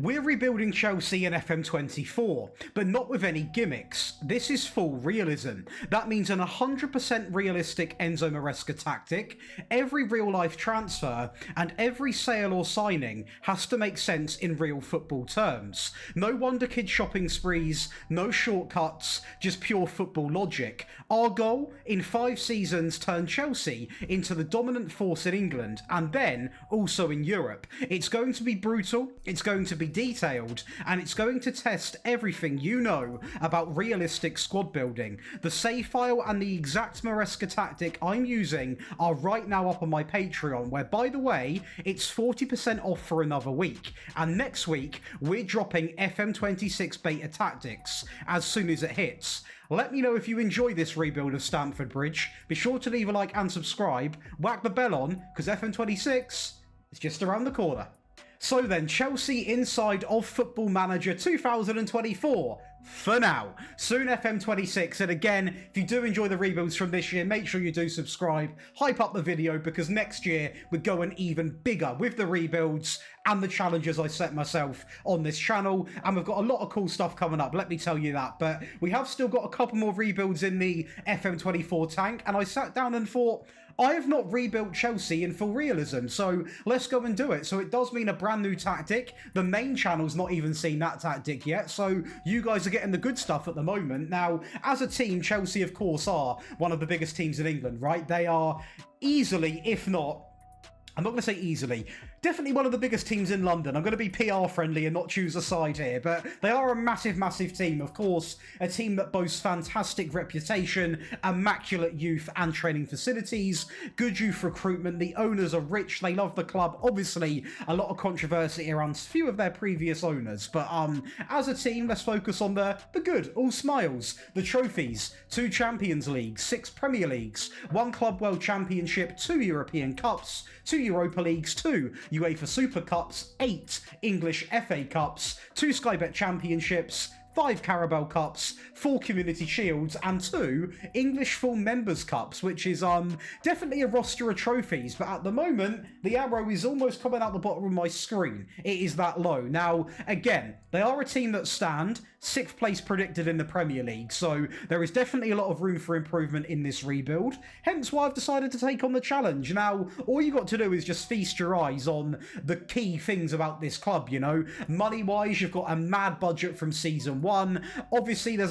We're rebuilding Chelsea in FM24, but not with any gimmicks. This is full realism. That means an 100% realistic Enzo Maresca tactic. Every real-life transfer and every sale or signing has to make sense in real football terms. No Wonder Kid shopping sprees, no shortcuts, just pure football logic. Our goal, in 5 seasons, turn Chelsea into the dominant force in England and then also in Europe. It's going to be brutal, it's going to be detailed, and it's going to test everything you know about realistic squad building. The save file and the exact Maresca tactic I'm using are right now up on my Patreon, where, by the way, it's 40% off for another week. And next week, we're dropping FM26 beta tactics as soon as it hits. Let me know if you enjoy this rebuild of Stamford Bridge. Be sure to leave a like and subscribe. Whack the bell on, because FM26 is just around the corner. So then, Chelsea inside of Football Manager 2024, for now. Soon FM26, and again, if you do enjoy the rebuilds from this year, make sure you do subscribe, hype up the video, because next year we're going even bigger with the rebuilds and the challenges I set myself on this channel, and we've got a lot of cool stuff coming up, let me tell you that. But we have still got a couple more rebuilds in the FM24 tank, and I sat down and thought, I have not rebuilt Chelsea in full realism, so let's go and do it. So it does mean a brand new tactic. The main channel's not even seen that tactic yet, so you guys are getting the good stuff at the moment. Now, as a team, Chelsea, of course, are one of the biggest teams in England, right? They are easily, if not, I'm not going to say easily, definitely one of the biggest teams in London. I'm going to be PR friendly and not choose a side here, but they are a massive, massive team. Of course, a team that boasts fantastic reputation, immaculate youth and training facilities, good youth recruitment. The owners are rich. They love the club. Obviously, a lot of controversy around a few of their previous owners, but as a team, let's focus on the good, all smiles, the trophies, 2 Champions Leagues, 6 Premier Leagues, 1 Club World Championship, 2 European Cups, 2 Europa Leagues, 2 UEFA Super Cups, 8 English FA Cups, 2 Sky Bet Championships, 5 Carabao Cups, 4 Community Shields, and 2 English Full Members Cups, which is definitely a roster of trophies, but at the moment, the arrow is almost coming out the bottom of my screen. It is that low. Now, again, they are a team that stand 6th place predicted in the Premier League, so there is definitely a lot of room for improvement in this rebuild, hence why I've decided to take on the challenge. Now, all you got to do is just feast your eyes on the key things about this club, you know. Money-wise, you've got a mad budget from Season 1. Obviously, there's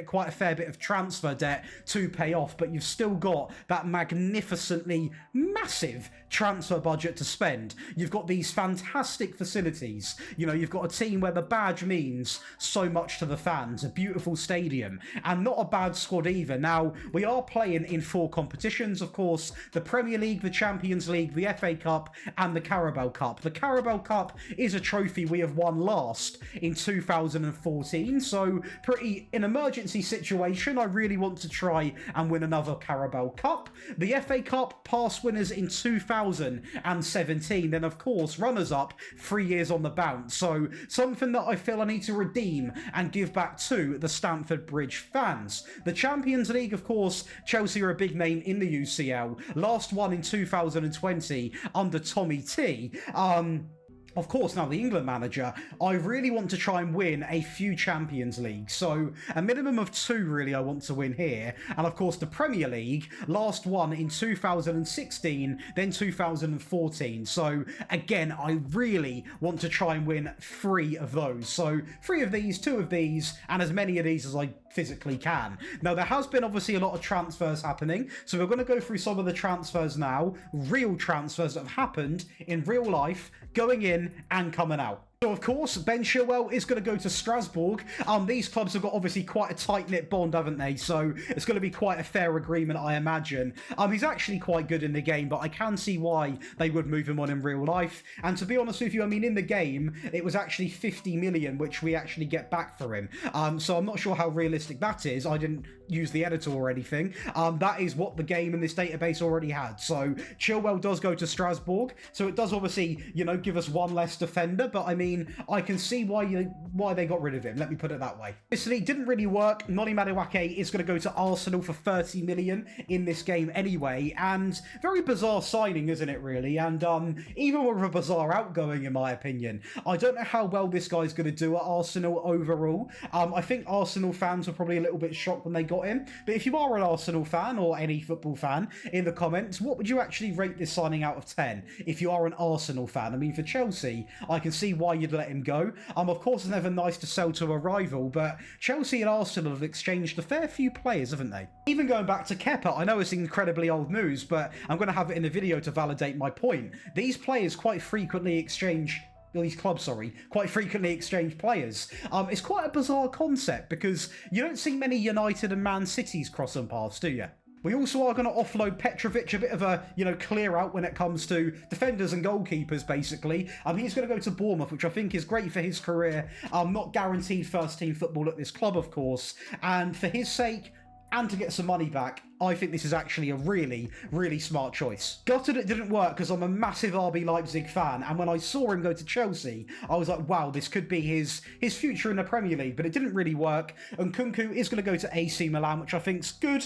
quite a fair bit of transfer debt to pay off, but you've still got that magnificently massive transfer budget to spend. You've got these fantastic facilities. You know, you've got a team where the badge means so much to the fans, a beautiful stadium, and not a bad squad either. Now, we are playing in 4 competitions, of course, the Premier League, the Champions League, the FA Cup, and the Carabao Cup. The Carabao Cup is a trophy we have won last in 2014, so pretty an emergency situation. I really want to try and win another Carabao Cup. The FA Cup, past winners in 2017, then of course runners-up 3 years on the bounce, so something that I feel I need to redeem and give back to the Stamford Bridge fans. The Champions League, of course, Chelsea are a big name in the UCL, last one in 2020 under Tommy T. Of course, now the England manager, I really want to try and win a few Champions Leagues. So a minimum of 2 really I want to win here. And of course the Premier League, last one in 2016, then 2014. So again, I really want to try and win 3 of those. So 3 of these, 2 of these, and as many of these as I physically can. Now there has been obviously a lot of transfers happening. So we're going to go through some of the transfers now, real transfers that have happened in real life, going in and coming out. So, of course, Ben Chilwell is going to go to Strasbourg. These clubs have got obviously quite a tight-knit bond, haven't they? So it's going to be quite a fair agreement, I imagine. He's actually quite good in the game, but I can see why they would move him on in real life. And to be honest with you, I mean, in the game, it was actually 50 million, which we actually get back for him. So I'm not sure how realistic that is. I didn't use the editor or anything. That is what the game in this database already had. So Chilwell does go to Strasbourg. So it does obviously, you know, give us 1 less defender, but I mean, mean, I can see why they got rid of him. Let me put it that way. Obviously, it didn't really work. Noni Madueke is going to go to Arsenal for 30 million in this game anyway, and very bizarre signing, isn't it, really? And even more of a bizarre outgoing, in my opinion. I don't know how well this guy's going to do at Arsenal overall. I think Arsenal fans were probably a little bit shocked when they got him, but if you are an Arsenal fan or any football fan, in the comments, what would you actually rate this signing out of 10 if you are an Arsenal fan? I mean, for Chelsea, I can see why you'd let him go. Of course, it's never nice to sell to a rival, but Chelsea and Arsenal have exchanged a fair few players, haven't they? Even going back to Kepa, I know it's incredibly old news, but I'm going to have it in the video to validate my point. These players quite frequently exchange quite frequently exchange players. It's quite a bizarre concept because you don't see many United and Man Cities crossing paths, do you? We also are going to offload Petrovic, a bit of a, clear out when it comes to defenders and goalkeepers, basically. He's going to go to Bournemouth, which I think is great for his career. Not guaranteed first-team football at this club, of course. And for his sake, and to get some money back, I think this is actually a really, really smart choice. Gutted it didn't work because I'm a massive RB Leipzig fan, and when I saw him go to Chelsea, I was like, wow, this could be his future in the Premier League, but it didn't really work, and Nkunku is going to go to AC Milan, which I think's good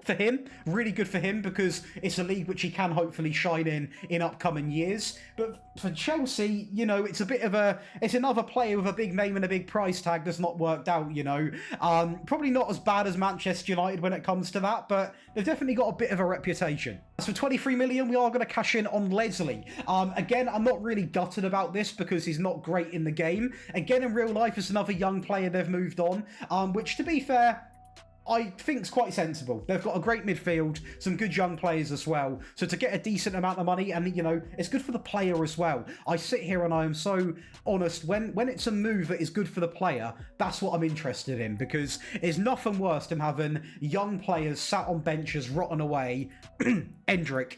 for him, really good for him, because it's a league which he can hopefully shine in upcoming years. But for Chelsea, it's another player with a big name and a big price tag that's not worked out, Probably not as bad as Manchester United when it comes to that, but they've definitely got a bit of a reputation. As for 23 million, we are going to cash in on Leslie. Again, I'm not really gutted about this because he's not great in the game. Again, in real life, it's another young player they've moved on, which, to be fair, I think it's quite sensible. They've got a great midfield, some good young players as well. So to get a decent amount of money, and it's good for the player as well. I sit here and I am so honest. When it's a move that is good for the player, that's what I'm interested in, because there's nothing worse than having young players sat on benches, rotting away, Endrick,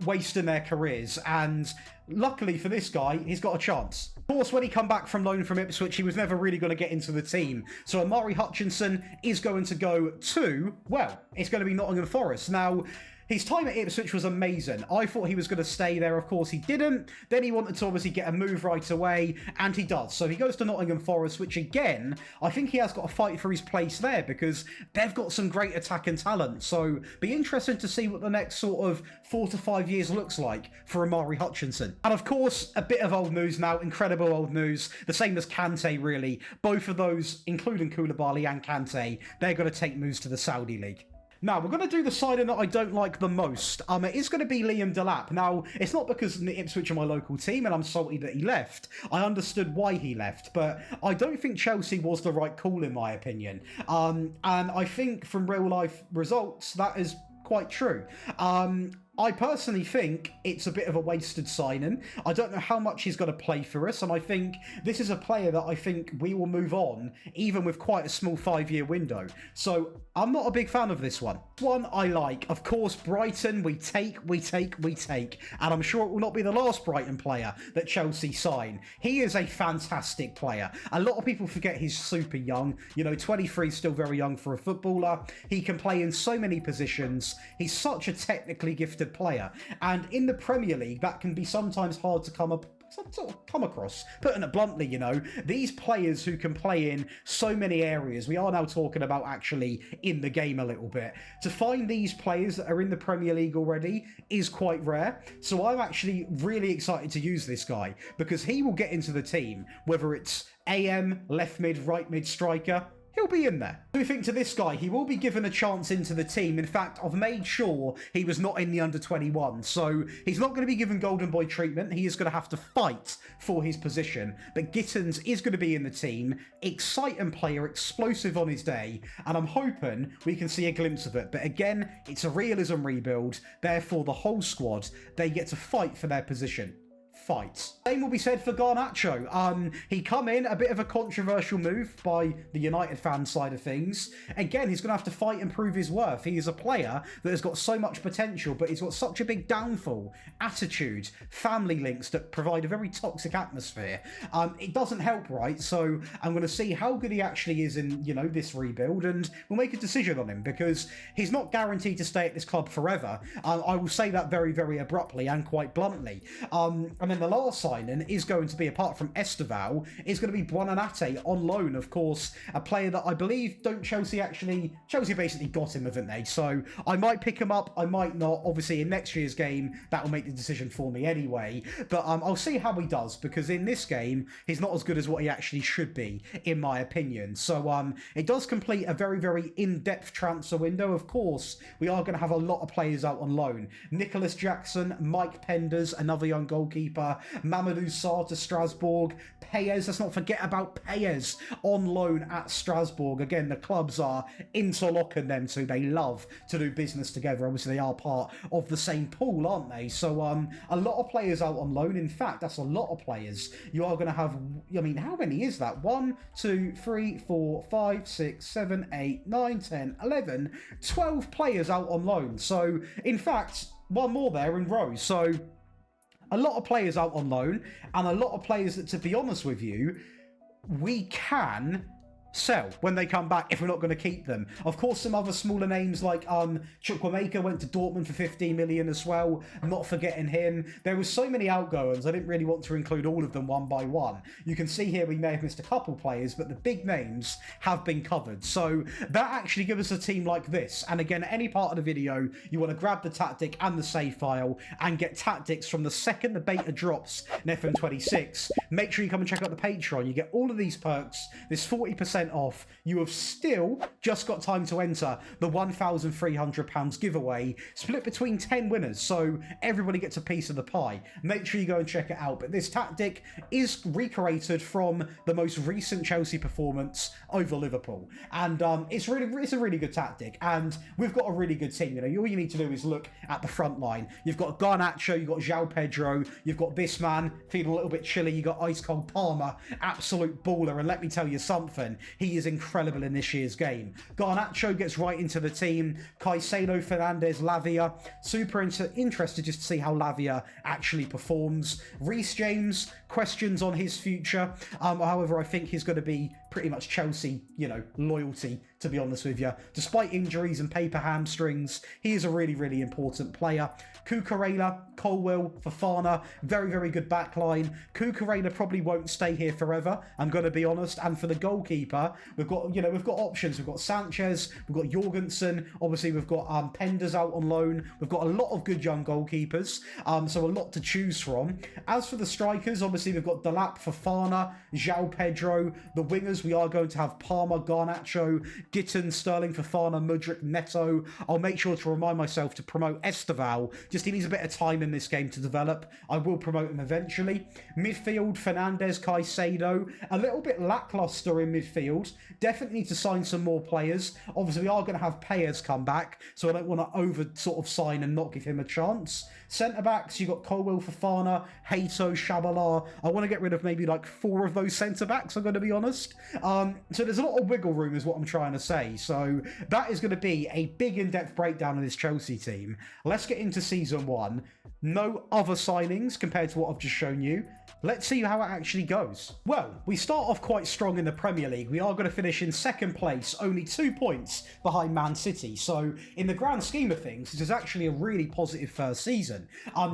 wasting their careers. And luckily for this guy, he's got a chance. Of course, when he come back from loan from Ipswich, he was never really going to get into the team. So Amari Hutchinson is going to go to, well, it's going to be Nottingham Forest. Now, his time at Ipswich was amazing. I thought he was going to stay there. Of course, he didn't. Then he wanted to obviously get a move right away, and he does. So he goes to Nottingham Forest, which again, I think he has got to fight for his place there because they've got some great attacking talent. So be interesting to see what the next sort of 4 to 5 years looks like for Amari Hutchinson. And of course, a bit of old news now, incredible old news, the same as Kante, really. Both of those, including Koulibaly and Kante, they're going to take moves to the Saudi League. Now, we're going to do the signing that I don't like the most. It is going to be Liam Delap. Now, it's not because Ipswich are my local team and I'm salty that he left. I understood why he left, but I don't think Chelsea was the right call, in my opinion. And I think from real-life results, that is quite true. I personally think it's a bit of a wasted signing. I don't know how much he's going to play for us, and I think this is a player that I think we will move on, even with quite a small 5-year window. So I'm not a big fan of this one. One I like. Of course, Brighton, we take. And I'm sure it will not be the last Brighton player that Chelsea sign. He is a fantastic player. A lot of people forget he's super young. 23 is still very young for a footballer. He can play in so many positions. He's such a technically gifted player, and in the Premier League that can be sometimes hard to come across. Putting it bluntly, these players who can play in so many areas, we are now talking about actually in the game a little bit, to find these players that are in the Premier League already is quite rare. So I'm actually really excited to use this guy because he will get into the team, whether it's AM, left mid, right mid, striker. He'll be in there. So we think to this guy, he will be given a chance into the team. In fact, I've made sure he was not in the under-21. So he's not going to be given golden boy treatment. He is going to have to fight for his position. But Gittins is going to be in the team. Exciting player, explosive on his day. And I'm hoping we can see a glimpse of it. But again, it's a realism rebuild. Therefore, the whole squad, they get to fight for their position. Fights. Same will be said for Garnacho. He come in, a bit of a controversial move by the United fan side of things. Again, he's going to have to fight and prove his worth. He is a player that has got so much potential, but he's got such a big downfall, attitude, family links that provide a very toxic atmosphere. It doesn't help, right? So I'm going to see how good he actually is in, this rebuild, and we'll make a decision on him because he's not guaranteed to stay at this club forever. I will say that very, very abruptly and quite bluntly. And then the last signing is going to be, apart from Esteval, is going to be Buonanotte on loan. Of course, a player that I believe Chelsea basically got him, haven't they? So I might pick him up, I might not. Obviously, in next year's game, that will make the decision for me anyway. But I'll see how he does, because in this game, he's not as good as what he actually should be, in my opinion. So it does complete a very, very in-depth transfer window. Of course, we are going to have a lot of players out on loan. Nicholas Jackson, Mike Penders, another young goalkeeper, Mamadou Sarr to Strasbourg, Payez, let's not forget about Payez on loan at Strasbourg. Again, the clubs are interlocking them, so they love to do business together. Obviously, they are part of the same pool, aren't they? So a lot of players out on loan. In fact, that's a lot of players. You are going to have, I mean, how many is that? 1, 2, 3, 4, 5, 6, 7, 8, 9, 10, 11, 12 players out on loan. So, in fact, one more there in rows. So, a lot of players out on loan, and a lot of players that, to be honest with you, we can sell when they come back if we're not going to keep them. Of course, some other smaller names like Chukwuemeka went to Dortmund for 15 million as well, not forgetting him. There was so many outgoings, I didn't really want to include all of them one by one. You can see here we may have missed a couple players, but the big names have been covered. So that actually gives us a team like this. And again, at any part of the video, you want to grab the tactic and the save file and get tactics from the second the beta drops in FM26. Make sure you come and check out the Patreon. You get all of these perks, this 40% off. You have still just got time to enter the £1,300 giveaway, split between 10 winners, so everybody gets a piece of the pie. Make sure you go and check it out. But this tactic is recreated from the most recent Chelsea performance over Liverpool, and it's a really good tactic, and we've got a really good team. You know, all you need to do is look at the front line. You've got Garnacho, you've got João Pedro, you've got this man feeling a little bit chilly, you got ice cold Palmer, absolute baller. And let me tell you something, he is incredible in this year's game. Garnacho gets right into the team. Caicedo, Fernandes, Lavia. Super interested just to see how Lavia actually performs. Reece James, questions on his future. However, I think he's going to be pretty much Chelsea, you know, loyalty, to be honest with you. Despite injuries and paper hamstrings, he is a really, really important player. Cucurella, Colwill, Fofana, very, very good backline. Cucurella probably won't stay here forever, I'm going to be honest. And for the goalkeeper, we've got options. We've got Sanchez, we've got Jorgensen, obviously we've got Penders out on loan. We've got a lot of good young goalkeepers, so a lot to choose from. As for the strikers, obviously we've got Delap, Fofana, João Pedro. The wingers, we are going to have Palmer, Garnacho, Gitten, Sterling, Fofana, Mudryk, Neto. I'll make sure to remind myself to promote Esteval. Just he needs a bit of time in this game to develop. I will promote him eventually. Midfield, Fernandes, Caicedo. A little bit lackluster in midfield. Definitely need to sign some more players. Obviously, we are going to have Payers come back, so I don't want to over sort of sign and not give him a chance. Centre-backs, you've got Colwill, Fofana, Hato, Shabalala. I want to get rid of maybe like 4 of those centre-backs, I'm going to be honest. So there's a lot of wiggle room is what I'm trying to say. So that is going to be a big in-depth breakdown of this Chelsea team. Let's get into Season 1. No other signings compared to what I've just shown you. Let's see how it actually goes. Well, we start off quite strong in the Premier League. We are going to finish in second place, only 2 points behind Man City. So, in the grand scheme of things, this is actually a really positive first season.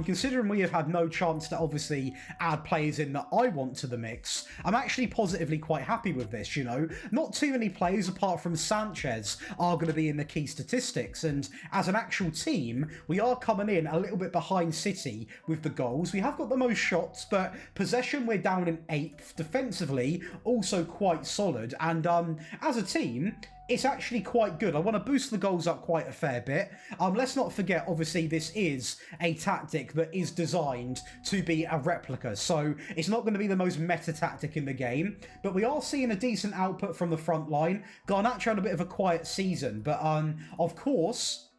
Considering we have had no chance to obviously add players in that I want to the mix, I'm actually positively quite happy with this, you know. Not too many players apart from Sanchez are going to be in the key statistics. And as an actual team, we are coming in a little bit behind City with the goals. We have got the most shots, but possession, we're down in 8th. Defensively, also quite solid. And as a team, it's actually quite good. I want to boost the goals up quite a fair bit. Let's not forget, obviously, this is a tactic that is designed to be a replica. So it's not going to be the most meta tactic in the game. But we are seeing a decent output from the front line. Garnacho had a bit of a quiet season. But, of course,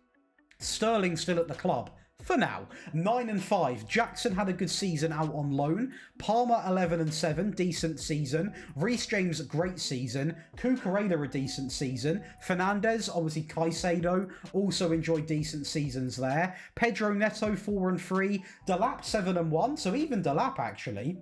Sterling's still at the club. For now, 9 and 5. Jackson had a good season out on loan. Palmer 11 and 7, decent season. Reece James, great season. Cucurella, a decent season. Fernandes, obviously Caicedo, also enjoyed decent seasons there. Pedro Neto 4 and 3. Delap 7 and 1. So even Delap actually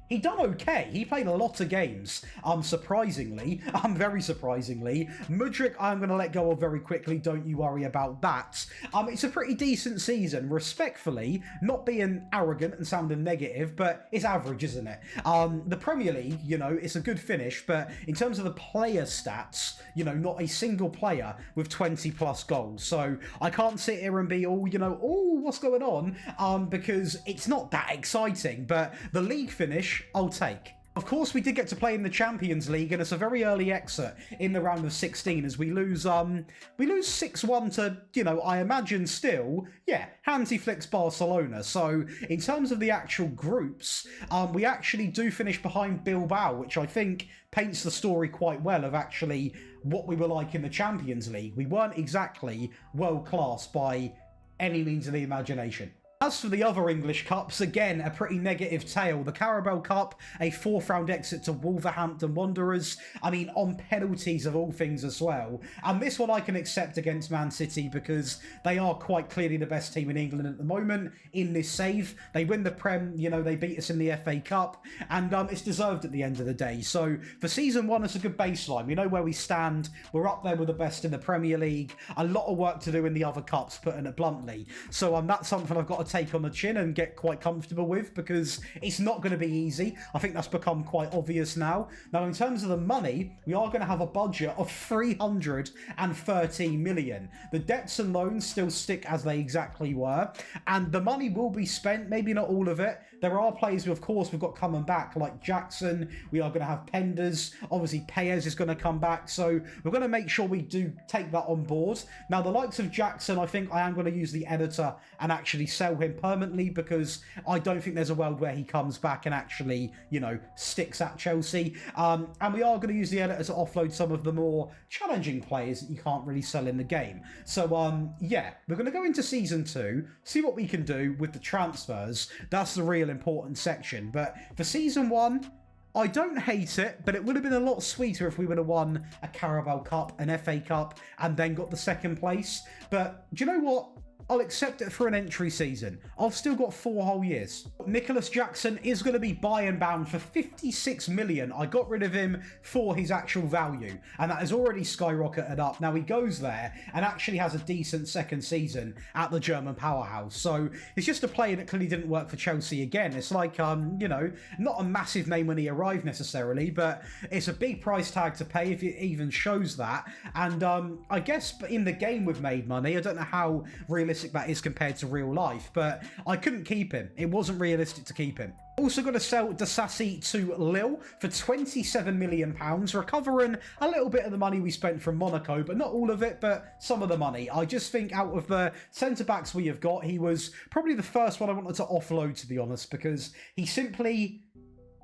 He done okay. He played a lot of games. Surprisingly, very surprisingly. Mudryk, I'm going to let go of very quickly. Don't you worry about that. It's a pretty decent season. Respectfully, not being arrogant and sounding negative, but it's average, isn't it? The Premier League, you know, it's a good finish, but in terms of the player stats, you know, not a single player with 20 plus goals. So I can't sit here and be all, you know, oh, what's going on? Because it's not that exciting, but the league finish, I'll take. Of course, we did get to play in the Champions League, and it's a very early exit in the round of 16 as we lose 6-1 to, you know, I imagine still, yeah, Hansi Flick's Barcelona. So in terms of the actual groups, we actually do finish behind Bilbao, which I think paints the story quite well of actually what we were like in the Champions League. We weren't exactly world class by any means of the imagination. As for the other English Cups, again, a pretty negative tale. The Carabao Cup, a fourth round exit to Wolverhampton Wanderers. I mean, on penalties of all things as well. And this one I can accept against Man City because they are quite clearly the best team in England at the moment in this save. They win the Prem, you know, they beat us in the FA Cup, and it's deserved at the end of the day. So for season one, it's a good baseline. We know where we stand. We're up there with the best in the Premier League. A lot of work to do in the other cups, putting it bluntly. So that's something I've got to take on the chin and get quite comfortable with because it's not going to be easy. I think that's become quite obvious now. Now, in terms of the money, we are going to have a budget of 330 million. The debts and loans still stick as they exactly were, and the money will be spent, maybe not all of it. There are players who, of course, we've got coming back, like Jackson. We are going to have Penders. Obviously, Paez is going to come back. So we're going to make sure we do take that on board. Now, the likes of Jackson, I think I am going to use the editor and actually sell him permanently because I don't think there's a world where he comes back and actually, you know, sticks at Chelsea. And we are going to use the editor to offload some of the more challenging players that you can't really sell in the game. So, yeah, we're going to go into season 2, see what we can do with the transfers. That's the real important section. But for season 1, I don't hate it, but it would have been a lot sweeter if we would have won a Carabao Cup, an FA Cup, and then got the second place. But do you know what? I'll accept it for an entry season. I've still got 4 whole years. Nicholas Jackson is going to be buy and bound for 56 million. I got rid of him for his actual value, and that has already skyrocketed up. Now he goes there and actually has a decent second season at the German powerhouse. So it's just a player that clearly didn't work for Chelsea again. It's like, you know, not a massive name when he arrived necessarily, but it's a big price tag to pay if it even shows that. And I guess in the game we've made money. I don't know how realistic that is compared to real life, but I couldn't keep him. It wasn't realistic to keep him. Also got to sell Disasi to Lille for £27 million, recovering a little bit of the money we spent from Monaco, but not all of it, but some of the money. I just think out of the centre-backs we have got, he was probably the first one I wanted to offload, to be honest, because he simply...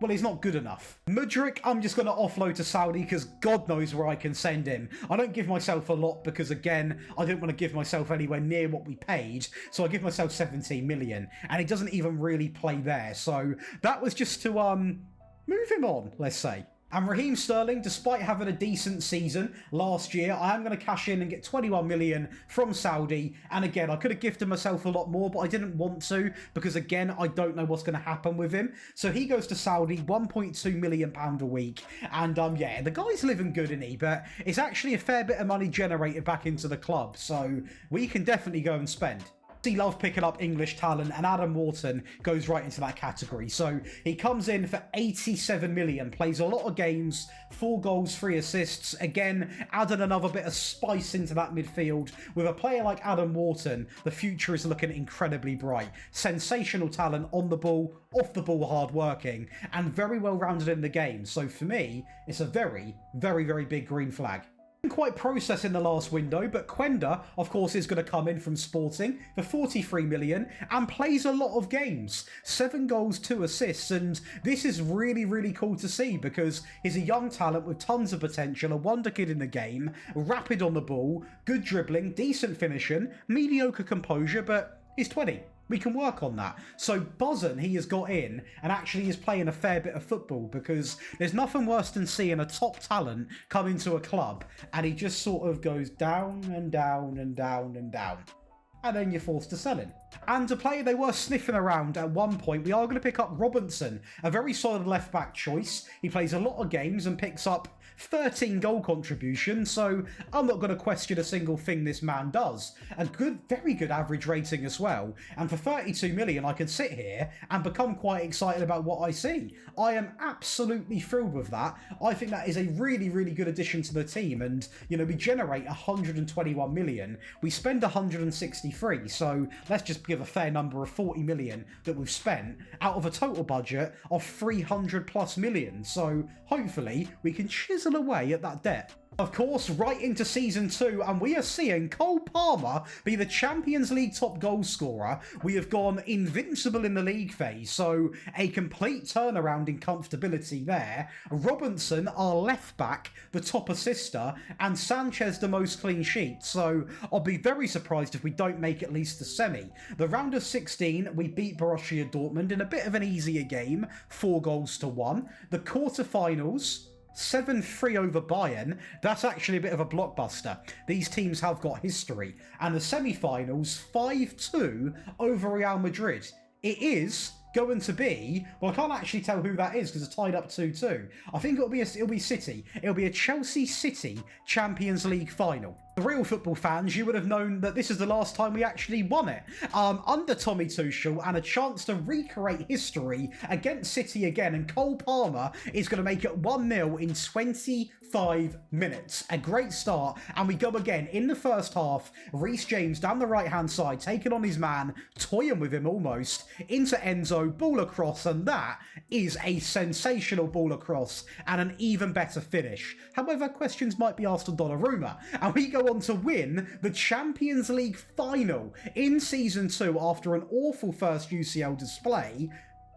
well, he's not good enough. Mudryk, I'm just going to offload to Saudi because God knows where I can send him. I don't give myself a lot because, again, I don't want to give myself anywhere near what we paid. So I give myself 17 million, and he doesn't even really play there. So that was just to move him on, let's say. And Raheem Sterling, despite having a decent season last year, I am going to cash in and get 21 million from Saudi. And again, I could have gifted myself a lot more, but I didn't want to because, again, I don't know what's going to happen with him. So he goes to Saudi, £1.2 million a week. And yeah, the guy's living good, isn't he? But it's actually a fair bit of money generated back into the club. So we can definitely go and spend. He loves picking up English talent, and Adam Wharton goes right into that category. So he comes in for 87 million, plays a lot of games, 4 goals, 3 assists. Again, adding another bit of spice into that midfield. With a player like Adam Wharton, the future is looking incredibly bright. Sensational talent on the ball, off the ball, hard working, and very well rounded in the game. So for me, it's a very, very, very big green flag. Quite process in the last window, but Quenda, of course, is going to come in from Sporting for 43 million and plays a lot of games. 7 goals, 2 assists, and this is really, really cool to see because he's a young talent with tons of potential, a wonder kid in the game, rapid on the ball, good dribbling, decent finishing, mediocre composure, but he's 20. We can work on that. So buzzing he has got in and actually is playing a fair bit of football because there's nothing worse than seeing a top talent come into a club and he just sort of goes down and down and down and down. and then you're forced to sell him. And a player they were sniffing around at one point, we are going to pick up Robinson, a very solid left-back choice. He plays a lot of games and picks up 13 goal contributions, so I'm not going to question a single thing this man does. A good, very good average rating as well, and for 32 million I can sit here and become quite excited about what I see. I am absolutely thrilled with that. I think that is a really, really good addition to the team, and, you know, we generate 121 million, we spend 163, so let's just give a fair number of 40 million that we've spent out of a total budget of 300 plus million, so hopefully we can chisel away at that debt. Of course, right into Season 2, and we are seeing Cole Palmer be the Champions League top goal scorer. We have gone invincible in the league phase, so a complete turnaround in comfortability there. Robinson, our left back, the top assister, and Sanchez the most clean sheets, so I'll be very surprised if we don't make at least the semi. The round of 16, we beat Borussia Dortmund in a bit of an easier game, 4-1. The quarterfinals, 7-3 over Bayern. That's actually a bit of a blockbuster. These teams have got history. And the semi-finals, 5-2 over Real Madrid. It is going to be, well, I can't actually tell who that is because it's tied up 2-2. I think it'll be City. It'll be a Chelsea City Champions League final. The real football fans, you would have known that this is the last time we actually won it. Under Tommy Tuchel, and a chance to recreate history against City again, and Cole Palmer is going to make it 1-0 in 25 minutes. A great start, and we go again in the first half. Reece James down the right-hand side, taking on his man, toying with him almost, into Enzo, ball across, and that is a sensational ball across, and an even better finish. However, questions might be asked on Donnarumma, and we go on to win the Champions League final in Season 2 after an awful first UCL display.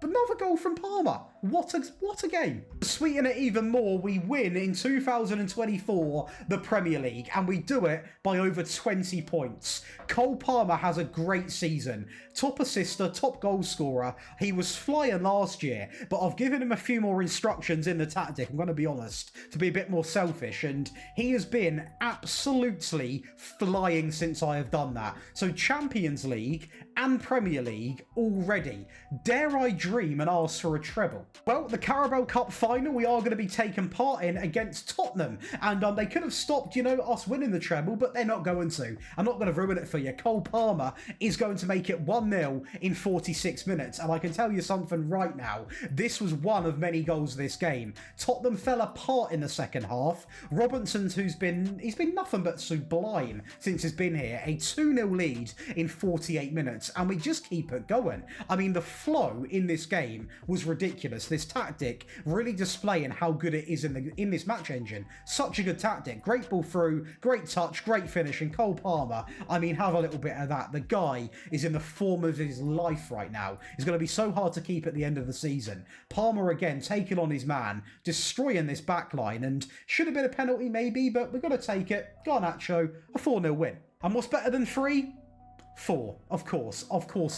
Another goal from Palmer. What a game. To sweeten it even more, we win in 2024 the Premier League, and we do it by over 20 points. Cole Palmer has a great season. Top assister, top goal scorer. He was flying last year, but I've given him a few more instructions in the tactic, I'm going to be honest, to be a bit more selfish, and he has been absolutely flying since I have done that. So Champions League and Premier League already. Dare I dream and ask for a treble? Well, the Carabao Cup final we are going to be taking part in against Tottenham, and they could have stopped, you know, us winning the treble, but they're not going to. I'm not going to ruin it for you. Cole Palmer is going to make it 1-0 in 46 minutes, and I can tell you something right now. This was one of many goals this game. Tottenham fell apart in the second half. Robinson, he's been nothing but sublime since he's been here. A 2-0 lead in 48 minutes, and we just keep it going. I mean, the flow in this game was ridiculous. This tactic really displaying how good it is in this match engine. Such a good tactic. Great ball through, great touch, great finish, and Cole Palmer, I mean, have a little bit of that. The guy is in the form of his life right now. It's going to be so hard to keep at the end of the season. Palmer again taking on his man, destroying this back line, and should have been a penalty maybe, but we've got to take it. Garnacho, a 4-0 win. And what's better than 3? 4, of course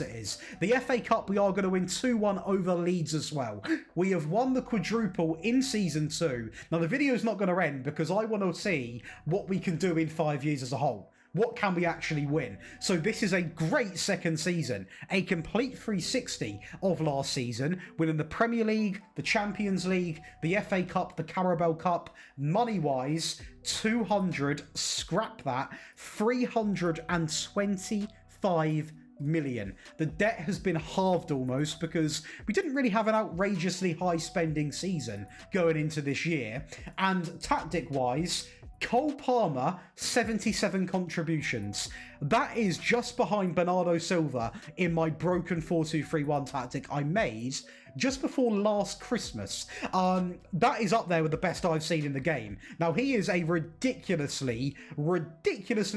it is. The FA Cup we are going to win 2-1 over Leeds as well. We have won the quadruple in Season 2. Now the video's not going to end because I want to see what we can do in 5 years as a whole. What can we actually win? So this is a great second season. A complete 360 of last season, winning the Premier League, the Champions League, the FA Cup, the Carabao Cup. Money-wise, 200, scrap that, 325 million. The debt has been halved almost because we didn't really have an outrageously high spending season going into this year. And tactic wise, Cole Palmer, 77 contributions. That is just behind Bernardo Silva in my broken 4-2-3-1 tactic I made just before last Christmas. That is up there with the best I've seen in the game. Now, he is a ridiculously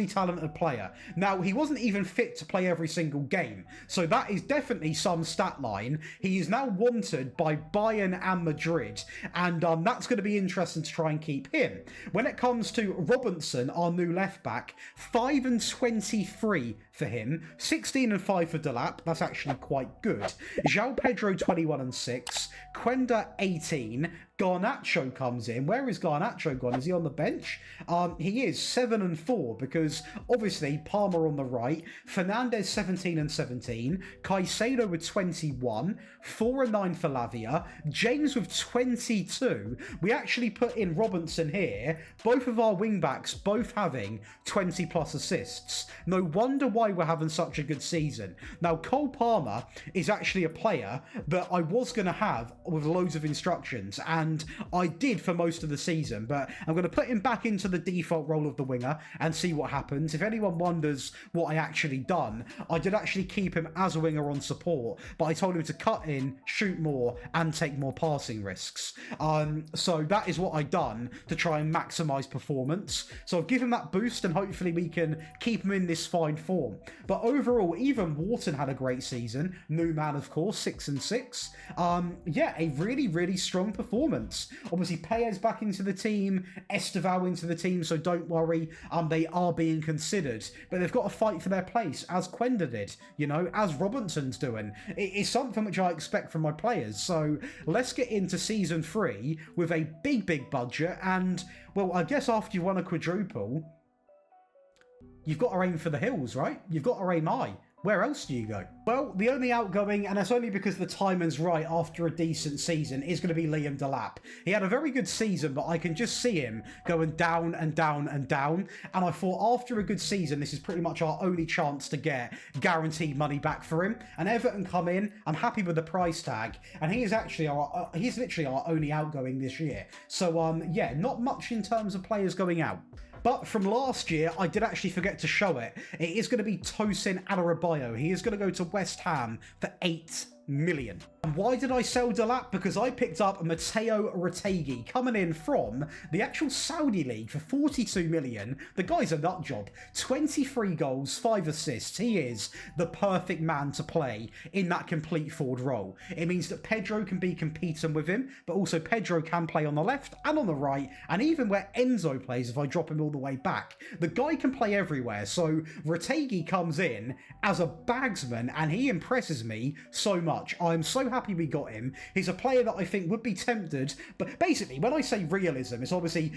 talented player. Now, he wasn't even fit to play every single game, so that is definitely some stat line. He is now wanted by Bayern and Madrid, and that's going to be interesting to try and keep him. When it comes to Robinson, our new left back, 5 and 23 for him, 16 and 5 for Delap. That's actually quite good. João Pedro, 21 21 and 6. Quenda 18. Garnacho comes in. Where is Garnacho gone? Is he on the bench? He is 7 and 4 because obviously Palmer on the right, Fernandez 17 and 17, Caicedo with 21, 4 and 9 for Lavia, James with 22. We actually put in Robinson here. Both of our wing-backs both having 20 plus assists. No wonder why we're having such a good season. Now, Cole Palmer is actually a player that I was going to have with loads of instructions, and I did for most of the season, but I'm going to put him back into the default role of the winger and see what happens. If anyone wonders what I actually done, I did actually keep him as a winger on support, but I told him to cut in, shoot more, and take more passing risks. So that is what I done to try and maximise performance. So I've given him that boost, and hopefully we can keep him in this fine form. But overall, even Wharton had a great season. New man, of course, 6 and 6. Yeah, a really, really strong performance. Obviously, Paez back into the team, Esteval into the team, so don't worry, they are being considered. But they've got to fight for their place, as Quenda did, you know, as Robinson's doing. It's something which I expect from my players. So let's get into Season 3 with a big, big budget. And, well, I guess after you won a quadruple, you've got to aim for the hills, right? You've got to aim high. Where else do you go? Well, the only outgoing, and that's only because the timing's right after a decent season, is going to be Liam Delap. He had a very good season, but I can just see him going down and down and down. And I thought after a good season, this is pretty much our only chance to get guaranteed money back for him. And Everton come in, I'm happy with the price tag. And he is actually he's literally our only outgoing this year. So, yeah, not much in terms of players going out. But from last year, I did actually forget to show it. It is going to be Tosin Adarabioyo. He is going to go to West Ham for 8 million. And why did I sell Delap? Because I picked up Matteo Retegui coming in from the actual Saudi league for 42 million. The guy's a nut job. 23 goals, 5 assists. He is the perfect man to play in that complete forward role. It means that Pedro can be competing with him, but also Pedro can play on the left and on the right, and even where Enzo plays if I drop him all the way back. The guy can play everywhere, so Retegui comes in as a bagsman, and he impresses me so much. I'm so happy we got him. He's a player that I think would be tempted, but basically, when I say realism, it's obviously,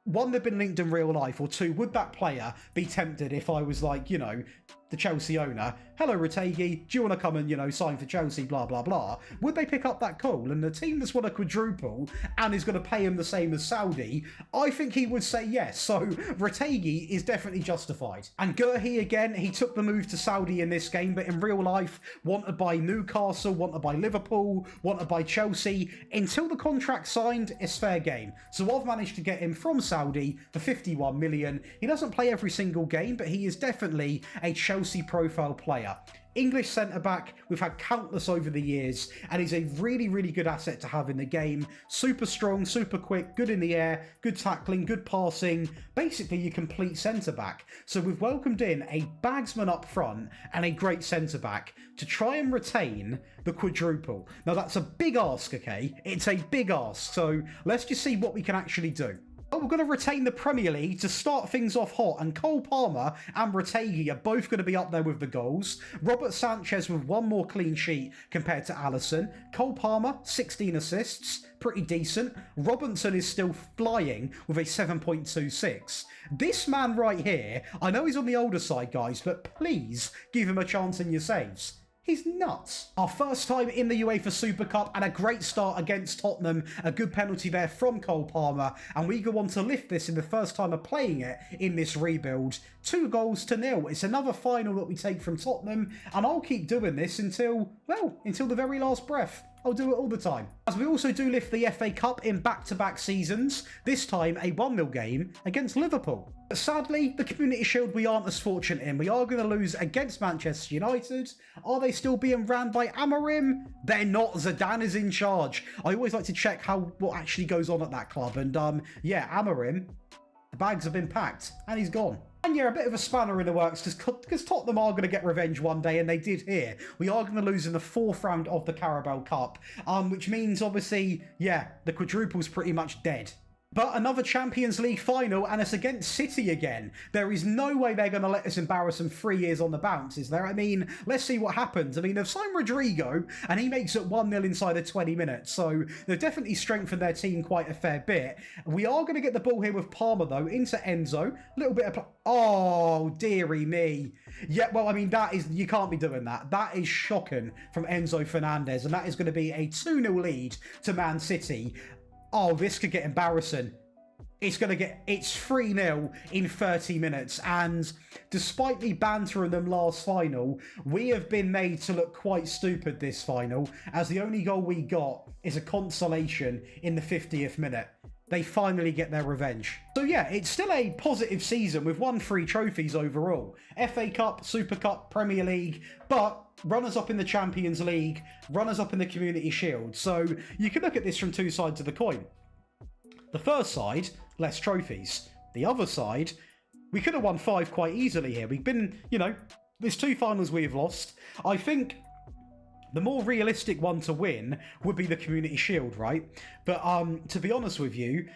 one, they've been linked in real life, or two, would that player be tempted if I was like, you know, the Chelsea owner, hello Retegui, do you want to come and, you know, sign for Chelsea, blah, blah, blah? Would they pick up that call? And the team that's won a quadruple and is going to pay him the same as Saudi, I think he would say yes. So Retegui is definitely justified. And Gurhi, again, he took the move to Saudi in this game, but in real life, wanted by Newcastle, wanted by Liverpool, wanted by Chelsea. Until the contract signed, it's fair game. So I've managed to get him from Saudi for 51 million. He doesn't play every single game, but he is definitely a Chelsea profile player. English centre-back, we've had countless over the years, and he's a really, really good asset to have in the game. Super strong, super quick, good in the air, good tackling, good passing, basically your complete centre-back. So we've welcomed in a bagsman up front and a great centre-back to try and retain the quadruple. Now that's a big ask, okay? It's a big ask, so let's just see what we can actually do. Oh, we're going to retain the Premier League to start things off hot, and Cole Palmer and Retegui are both going to be up there with the goals. Robert Sanchez with one more clean sheet compared to Alisson. Cole Palmer, 16 assists, pretty decent. Robinson is still flying with a 7.26. This man right here, I know he's on the older side, guys, but please give him a chance in your saves. He's nuts. Our first time in the UEFA Super Cup and a great start against Tottenham. A good penalty there from Cole Palmer. And we go on to lift this in the first time of playing it in this rebuild. 2-0. It's another final that we take from Tottenham. And I'll keep doing this until, well, until the very last breath. I'll do it all the time. As we also do lift the FA Cup in back-to-back seasons, this time a 1-0 game against Liverpool. But sadly, the Community Shield we aren't as fortunate in. We are going to lose against Manchester United. Are they still being ran by Amorim? They're not. Zidane is in charge. I always like to check what actually goes on at that club. And yeah, Amorim, the bags have been packed and he's gone. And yeah, a bit of a spanner in the works because Tottenham are going to get revenge one day, and they did here. We are going to lose in the 4th round of the Carabao Cup, which means, obviously, yeah, the quadruple's pretty much dead. But another Champions League final, and it's against City again. There is no way they're going to let us embarrass them 3 years on the bounce, is there? I mean, let's see what happens. I mean, they've signed Rodrigo, and he makes it 1-0 inside of 20 minutes. So they've definitely strengthened their team quite a fair bit. We are going to get the ball here with Palmer, though, into Enzo. A little bit of... Oh, dearie me. Yeah, well, I mean, that is... You can't be doing that. That is shocking from Enzo Fernandez, and that is going to be a 2-0 lead to Man City. Oh, this could get embarrassing. It's 3-0 in 30 minutes. And despite me bantering them last final, we have been made to look quite stupid this final, as the only goal we got is a consolation in the 50th minute. They finally get their revenge. So yeah, it's still a positive season. We've won 3 trophies overall. FA Cup, Super Cup, Premier League, but runners-up in the Champions League, runners-up in the Community Shield. So you can look at this from 2 sides of the coin. The first side, less trophies. The other side, we could have won 5 quite easily here. We've been, there's 2 finals we've lost. I think the more realistic one to win would be the Community Shield, right? But to be honest with you,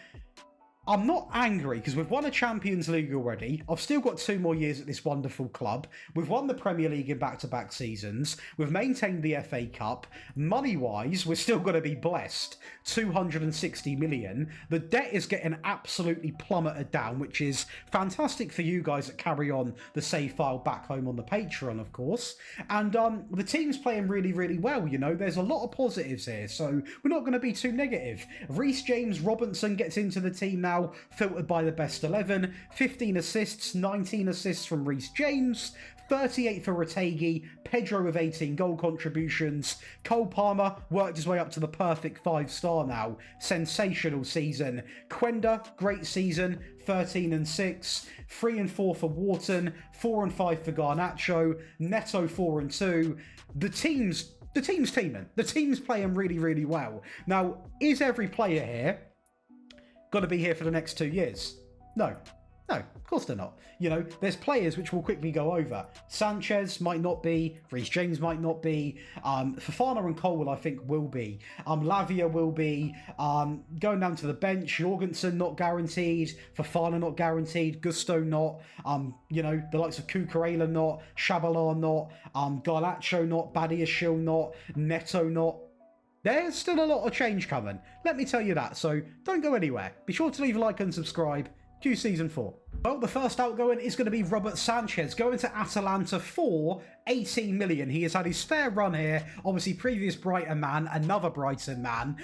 I'm not angry because we've won a Champions League already. I've still got 2 more years at this wonderful club. We've won the Premier League in back-to-back seasons. We've maintained the FA Cup. Money-wise, we're still going to be blessed. 260 million. The debt is getting absolutely plummeted down, which is fantastic for you guys that carry on the save file back home on the Patreon, of course. And the team's playing really, really well, There's a lot of positives here, so we're not going to be too negative. Reece James Robinson gets into the team now, filtered by the best 11, 15 assists, 19 assists from Reece James, 38 for Retegui, Pedro with 18 goal contributions, Cole Palmer worked his way up to the perfect 5-star now, sensational season, Quenda, great season, 13 and 6, 3 and 4 for Wharton, 4 and 5 for Garnacho, Neto 4 and 2, the team's teaming, the team's playing really, really well. Now, is every player here got to be here for the next 2 years? No, of course they're not. There's players which we'll quickly go over. Sanchez might not be. Reece James might not be. Fofana and Cole, I think, will be. Lavia will be. Going down to the bench, Jorgensen not guaranteed. Fofana not guaranteed. Gusto not. The likes of Cucurella not. Shabalala not. Garnacho not. Badiashile not. Neto not. There's still a lot of change coming. Let me tell you that, so don't go anywhere. Be sure to leave a like and subscribe. Cue Season 4. Well, the first outgoing is going to be Robert Sanchez, going to Atalanta for 18 million. He has had his fair run here. Obviously, previous Brighton man, another Brighton man.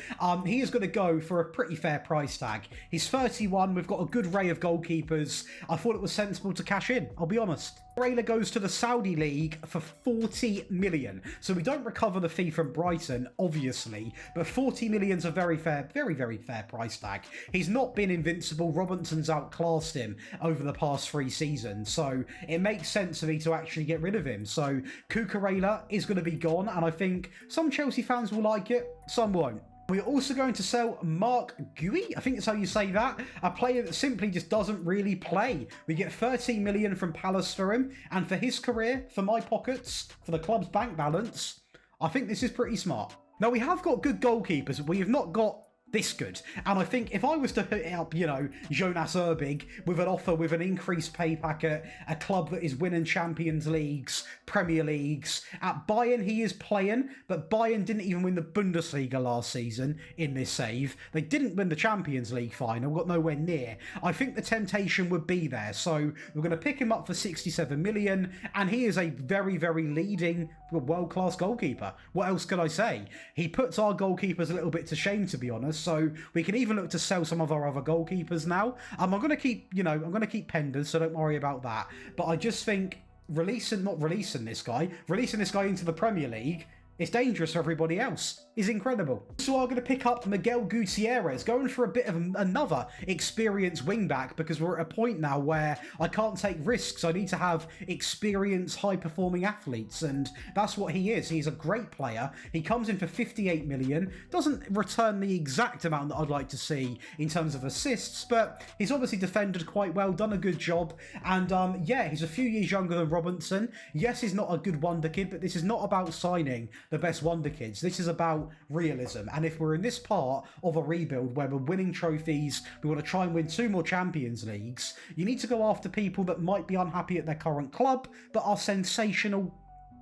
He is going to go for a pretty fair price tag. He's 31. We've got a good array of goalkeepers. I thought it was sensible to cash in, I'll be honest. Cucurella goes to the Saudi League for 40 million. So we don't recover the fee from Brighton, obviously, but 40 million's a very, very fair price tag. He's not been invincible. Robinson's outclassed him over the past 3 seasons, so it makes sense for me to actually get rid of him. So Cucurella is going to be gone, and I think some Chelsea fans will like it, some won't. We're also going to sell Mark Gui, I think that's how you say that, a player that simply just doesn't really play. We get 13 million from Palace for him, and for his career, for my pockets, for the club's bank balance, I think this is pretty smart. Now, we have got good goalkeepers, but we have not got this good. And I think if I was to hit up, Jonas Erbig with an offer with an increased pay packet, a club that is winning Champions Leagues, Premier Leagues, at Bayern he is playing, but Bayern didn't even win the Bundesliga last season in this save. They didn't win the Champions League final, got nowhere near. I think the temptation would be there. So we're going to pick him up for 67 million, and he is a very, very leading world-class goalkeeper. What else could I say? He puts our goalkeepers a little bit to shame, to be honest. So we can even look to sell some of our other goalkeepers now. I'm going to keep, I'm going to keep Penders, so don't worry about that. But I just think releasing this guy into the Premier League, it's dangerous for everybody else. Is incredible. So I'm going to pick up Miguel Gutierrez, going for a bit of another experienced wing-back, because we're at a point now where I can't take risks. I need to have experienced, high-performing athletes, and that's what he is. He's a great player. He comes in for 58 million, doesn't return the exact amount that I'd like to see in terms of assists, but he's obviously defended quite well, done a good job, and yeah, he's a few years younger than Robinson. Yes, he's not a good wonder kid, but this is not about signing the best wonder kids. This is about about realism. And if we're in this part of a rebuild where we're winning trophies, we want to try and win 2 more Champions Leagues, you need to go after people that might be unhappy at their current club, but are sensational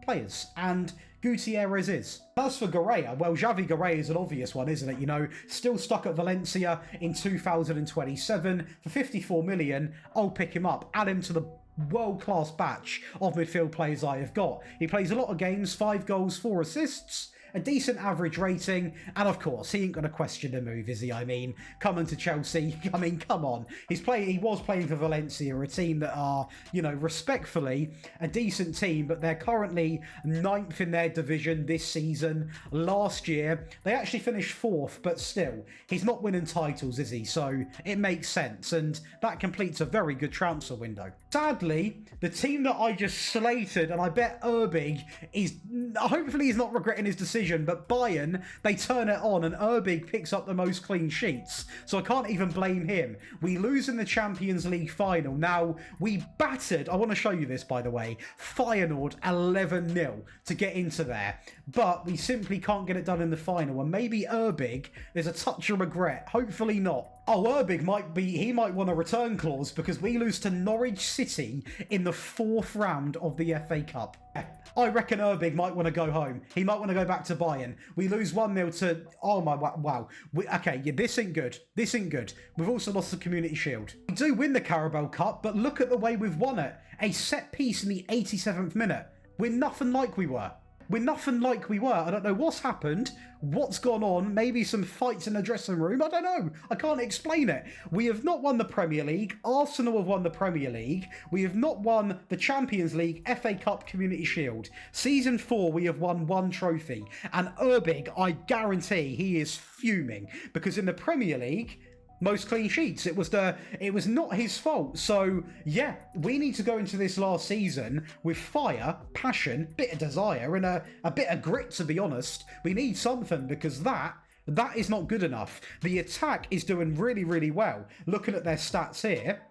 players. And Gutierrez is. As for Garea, well, Xavi Garea is an obvious one, isn't it? You know, still stuck at Valencia in 2027 for 54 million. I'll pick him up, add him to the world-class batch of midfield players I have got. He plays a lot of games, 5 goals, 4 assists, a decent average rating, and of course, he ain't going to question the move, is he? I mean, coming to Chelsea, I mean, come on. He was playing for Valencia, a team that are, you know, respectfully, a decent team, but they're currently 9th in their division this season. Last year, they actually finished 4th, but still, he's not winning titles, is he? So, it makes sense, and that completes a very good transfer window. Sadly, the team that I just slated, and I bet Urbig is, hopefully he's not regretting his decision, but Bayern, they turn it on and Urbig picks up the most clean sheets, so I can't even blame him. We lose in the Champions League final. Now, we battered, I want to show you this by the way, Feyenoord 11-0 to get into there, but we simply can't get it done in the final, and maybe Urbig, there's a touch of regret, hopefully not. Oh, Urbig might want a return clause because we lose to Norwich City in the 4th round of the FA Cup. I reckon Urbig might want to go home. He might want to go back to Bayern. We lose 1-0 to... Oh my... Wow. Okay, yeah, this ain't good. This ain't good. We've also lost the Community Shield. We do win the Carabao Cup, but look at the way we've won it. A set piece in the 87th minute. We're nothing like we were. We're nothing like we were. I don't know what's happened, what's gone on, maybe some fights in the dressing room, I don't know. I can't explain it. We have not won the Premier League. Arsenal have won the Premier League. We have not won the Champions League, FA Cup, Community Shield. Season 4, we have won 1 trophy. And Urbig, I guarantee he is fuming, because in the Premier League, most clean sheets. It was not his fault. So yeah, we need to go into this last season with fire, passion, bit of desire, and a bit of grit, to be honest. We need something, because that is not good enough. The attack is doing really, really well. Looking at their stats here,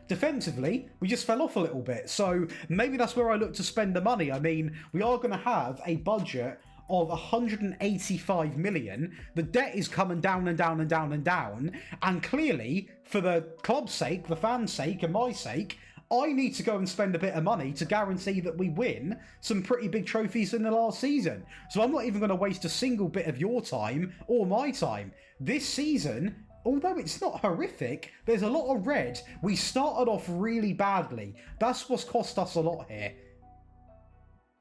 defensively, we just fell off a little bit. So maybe that's where I look to spend the money. I mean, we are going to have a budget of 185 million. The debt is coming down and down and down and down, and clearly, for the club's sake, the fans' sake, and my sake, I need to go and spend a bit of money to guarantee that we win some pretty big trophies in the last season. So I'm not even going to waste a single bit of your time or my time. This season, although it's not horrific, there's a lot of red. We started off really badly. That's what's cost us a lot here.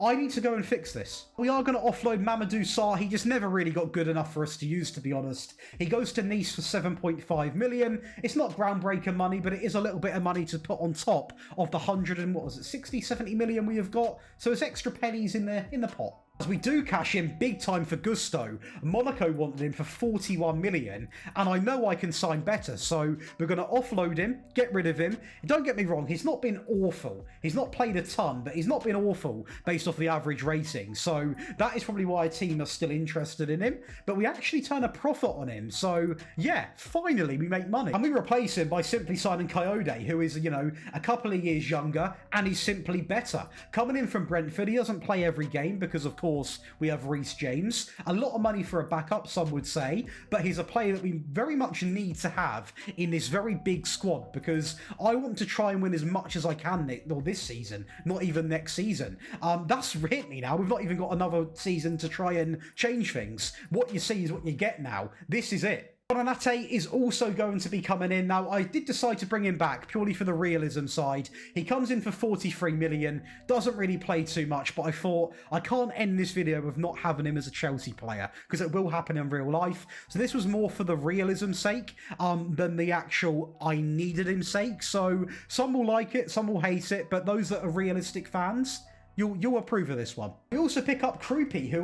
I need to go and fix this. We are going to offload Mamadou Sarr. He just never really got good enough for us to use, to be honest. He goes to Nice for 7.5 million. It's not groundbreaker money, but it is a little bit of money to put on top of the 60, 70 million we have got. So it's extra pennies in the pot. As we do cash in big time for Gusto, Monaco wanted him for 41 million, and I know I can sign better, so we're going to offload him, get rid of him. Don't get me wrong, he's not been awful. He's not played a ton, but he's not been awful based off the average rating, so that is probably why a team are still interested in him, but we actually turn a profit on him, so yeah, finally we make money. And we replace him by simply signing Coyote, who is, you know, a couple of years younger, and he's simply better. Coming in from Brentford, he doesn't play every game because, of course, we have Reece James. A lot of money for a backup, some would say, but he's a player that we very much need to have in this very big squad, because I want to try and win as much as I can this season, not even next season. That's hit me now. We've not even got another season to try and change things. What you see is what you get now. This is it. Bonanate is also going to be coming in. Now, I did decide to bring him back purely for the realism side. He comes in for 43 million, doesn't really play too much, but I thought I can't end this video with not having him as a Chelsea player, because it will happen in real life. So this was more for the realism sake than the actual I needed him sake. So some will like it, some will hate it, but those that are realistic fans, you'll approve of this one. We also pick up Krupi, who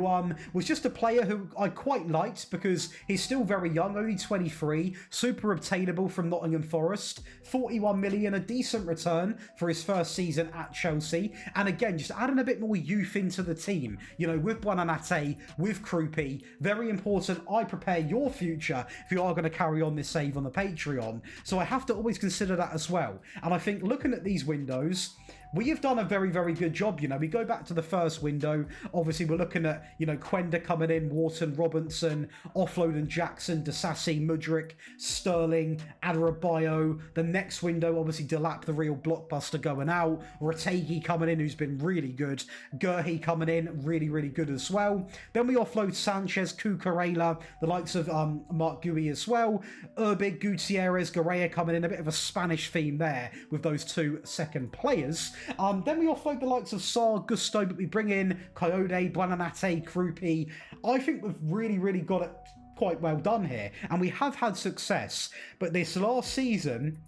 was just a player who I quite liked because he's still very young, only 23, super obtainable from Nottingham Forest, 41 million, a decent return for his first season at Chelsea. And again, just adding a bit more youth into the team, you know, with Bonanate, with Krupi, very important. I prepare your future if you are going to carry on this save on the Patreon. So I have to always consider that as well. And I think looking at these windows, we have done a very, very good job. You know, we go back to the first window. Obviously, we're looking at, you know, Quenda coming in, Wharton, Robinson, Offload and Jackson, Disassi, Mudrick, Sterling, Adebayo. The next window, obviously, Delap, the real blockbuster, going out. Rategi coming in, who's been really good. Gurhey coming in, really, really good as well. Then we offload Sanchez, Cucurella, the likes of Mark Gui as well. Urbig, Gutierrez, Garea coming in, a bit of a Spanish theme there with those two second players. Then we offload the likes of Sar, Gusto, but we bring in Coyote, Buonanate, Krupi. I think we've really, really got it quite well done here, and we have had success. But this last season,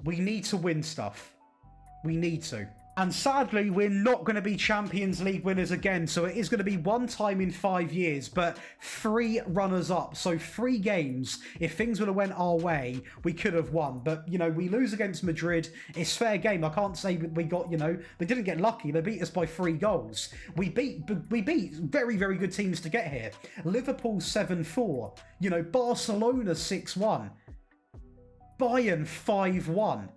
we need to win stuff. We need to. And sadly, we're not going to be Champions League winners again, so it is going to be one time in 5 years, but 3 runners-up, so 3 games. If things would have went our way, we could have won. But, you know, we lose against Madrid. It's fair game. I can't say we got, you know, they didn't get lucky. They beat us by 3 goals. We beat very, very good teams to get here. Liverpool 7-4. You know, Barcelona 6-1. Bayern 5-1.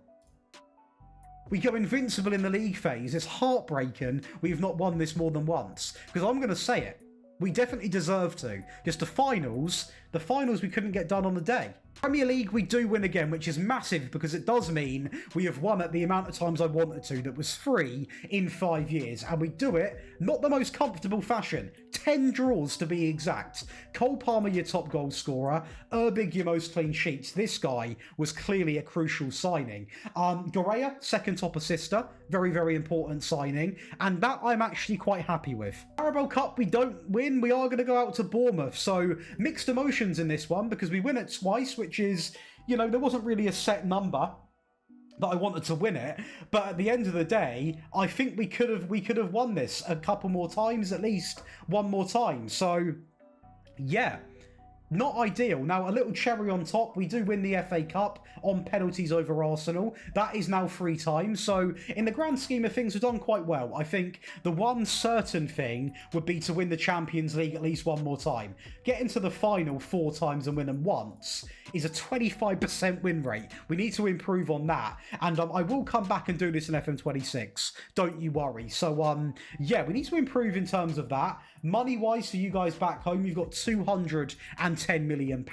We go invincible in the league phase. It's heartbreaking we've not won this more than once. Because I'm going to say it. We definitely deserve to. Just the finals we couldn't get done on the day. Premier League, we do win again, which is massive because it does mean we have won at the amount of times I wanted to. That was 3 in 5 years. And we do it not the most comfortable fashion. 10 draws to be exact. Cole Palmer, your top goal scorer. Urbig, your most clean sheets. This guy was clearly a crucial signing. Garea, second top assister. Very, very important signing. And that I'm actually quite happy with. Carabao Cup, we don't win. We are going to go out to Bournemouth. So mixed emotions in this one because we win it twice, which is, you know, there wasn't really a set number that I wanted to win it, but at the end of the day, I think we could have won this a couple more times, at least one more time. So yeah, not ideal. Now, a little cherry on top, we do win the FA Cup on penalties over Arsenal. That is now 3 times. So in the grand scheme of things, we've done quite well. I think the one certain thing would be to win the Champions League at least one more time. Get into the final 4 times and win them once is a 25% win rate. We need to improve on that. And I will come back and do this in FM26. Don't you worry. So, yeah, we need to improve in terms of that. Money-wise, for you guys back home, you've got £210 million.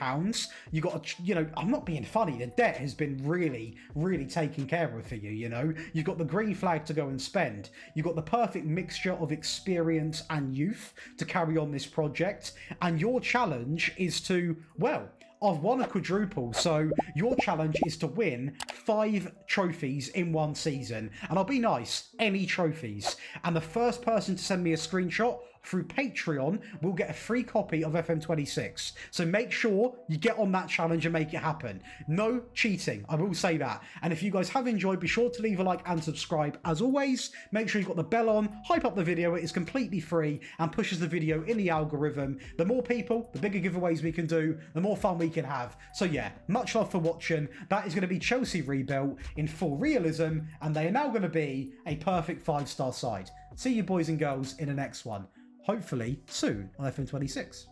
You've got, you know, I'm not being funny. The debt has been really, really taken care of for you, you know. You've got the green flag to go and spend. You've got the perfect mixture of experience and youth to carry on this project. And your challenge is to, well, I've won a quadruple, so your challenge is to win 5 trophies in 1 season. And I'll be nice, any trophies. And the first person to send me a screenshot through Patreon will get a free copy of FM26. So make sure you get on that challenge and make it happen. No cheating, I will say that. And if you guys have enjoyed, be sure to leave a like and subscribe. As always, make sure you've got the bell on, hype up the video, it is completely free and pushes the video in the algorithm. The more people, the bigger giveaways we can do, the more fun we can have. So yeah, much love for watching. That is going to be Chelsea rebuilt in full realism, and they are now going to be a perfect 5-star side. See you boys and girls in the next one. Hopefully soon on FM26.